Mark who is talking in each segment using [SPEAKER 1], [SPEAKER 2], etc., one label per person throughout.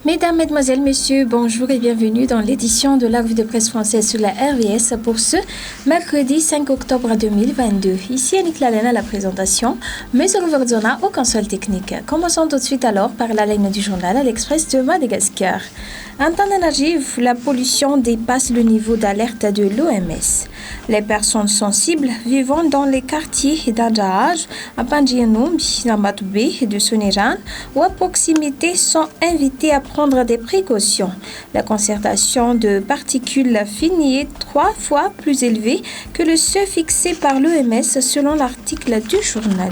[SPEAKER 1] Mesdames, Mesdemoiselles, Messieurs, bonjour et bienvenue dans l'édition de la revue de presse française sur la RVS pour ce mercredi 5 octobre 2022. Ici Annick Lalène à la présentation, mais Zona au console technique. Commençons tout de suite alors par la ligne du journal à l'Express de Madagascar. En temps d'énergie, la pollution dépasse le niveau d'alerte de l'OMS. Les personnes sensibles vivant dans les quartiers d'Adjaaj, à Pandjianoumbi, à Matoubé et de Sonéjan ou à proximité sont invitées à prendre des précautions. La concertation de particules fines est 3 fois plus élevée que le seuil fixé par l'OMS selon l'article du journal.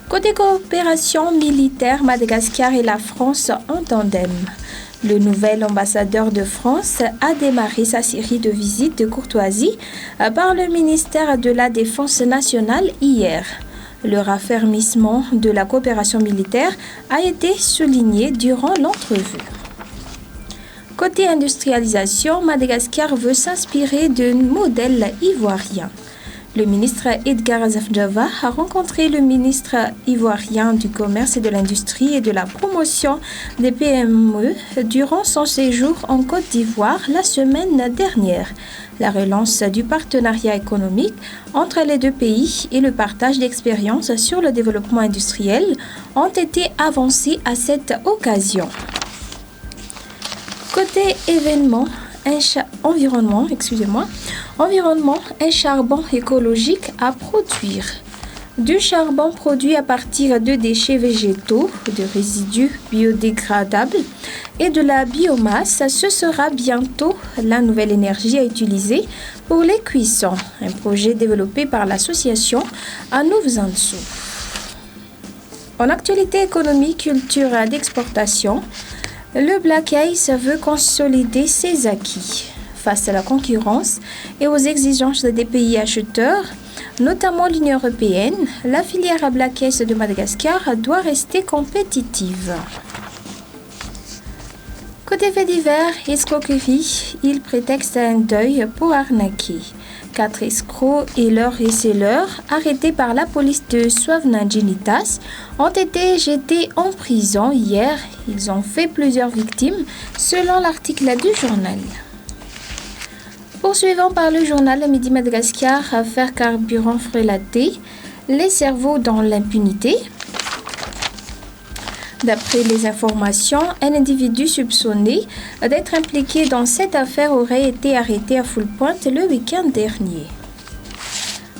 [SPEAKER 1] Côté coopération militaire, Madagascar et la France en tandem. Le nouvel ambassadeur de France a démarré sa série de visites de courtoisie par le ministère de la Défense nationale hier. Le raffermissement de la coopération militaire a été souligné durant l'entrevue. Côté industrialisation, Madagascar veut s'inspirer d'un modèle ivoirien. Le ministre Edgar Zafdjava a rencontré le ministre ivoirien du Commerce et de l'Industrie et de la Promotion des PME durant son séjour en Côte d'Ivoire la semaine dernière. La relance du partenariat économique entre les deux pays et le partage d'expériences sur le développement industriel ont été avancés à cette occasion. Côté environnement, un charbon écologique à produire. Du charbon produit à partir de déchets végétaux, de résidus biodégradables et de la biomasse, ce sera bientôt la nouvelle énergie à utiliser pour les cuissons. Un projet développé par l'association Anouvzansu. En actualité économique, culture d'exportation, le Black Ice veut consolider ses acquis. Face à la concurrence et aux exigences des pays acheteurs, notamment l'Union européenne, la filière Black Ice de Madagascar doit rester compétitive. Côté fait divers, escroquerie, il prétexte un deuil pour arnaquer. 4 escrocs et leurs receleurs, arrêtés par la police de Suavnadjinitas, ont été jetés en prison hier. Ils ont fait plusieurs victimes, selon l'article du journal. Poursuivant par le journal Midi Madagascar, affaire carburant frelaté, les cerveaux dans l'impunité. D'après les informations, un individu soupçonné d'être impliqué dans cette affaire aurait été arrêté à Full-Pointe le week-end dernier.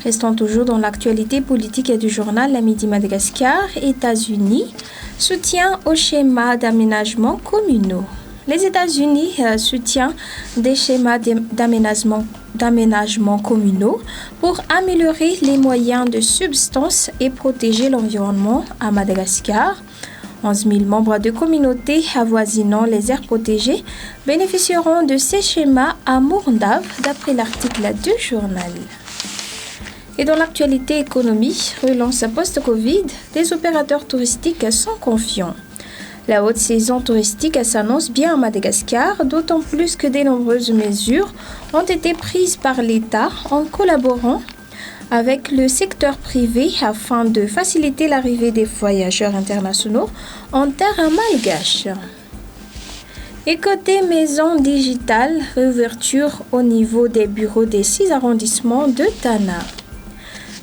[SPEAKER 1] Restons toujours dans l'actualité politique du journal La Midi Madagascar, États-Unis, soutien aux schémas d'aménagement communaux. Les États-Unis soutiennent des schémas d'aménagement communaux pour améliorer les moyens de subsistance et protéger l'environnement à Madagascar. 11 000 membres de communautés avoisinant les aires protégées bénéficieront de ces schémas à Mourndave, d'après l'article du journal. Et dans l'actualité économique, relance post-Covid, des opérateurs touristiques sont confiants. La haute saison touristique s'annonce bien à Madagascar, d'autant plus que de nombreuses mesures ont été prises par l'État en collaborant avec le secteur privé afin de faciliter l'arrivée des voyageurs internationaux en terre malgache. Et côté maison digitale, réouverture au niveau des bureaux des 6 arrondissements de Tana.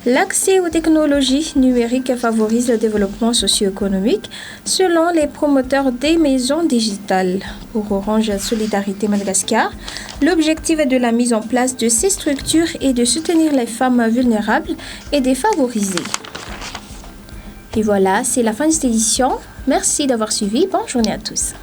[SPEAKER 1] L'accès aux technologies numériques favorise le développement socio-économique selon les promoteurs des maisons digitales. Pour Orange Solidarité Madagascar, l'objectif de la mise en place de ces structures est de soutenir les femmes vulnérables et défavorisées. Et voilà, c'est la fin de cette édition. Merci d'avoir suivi. Bonne journée à tous.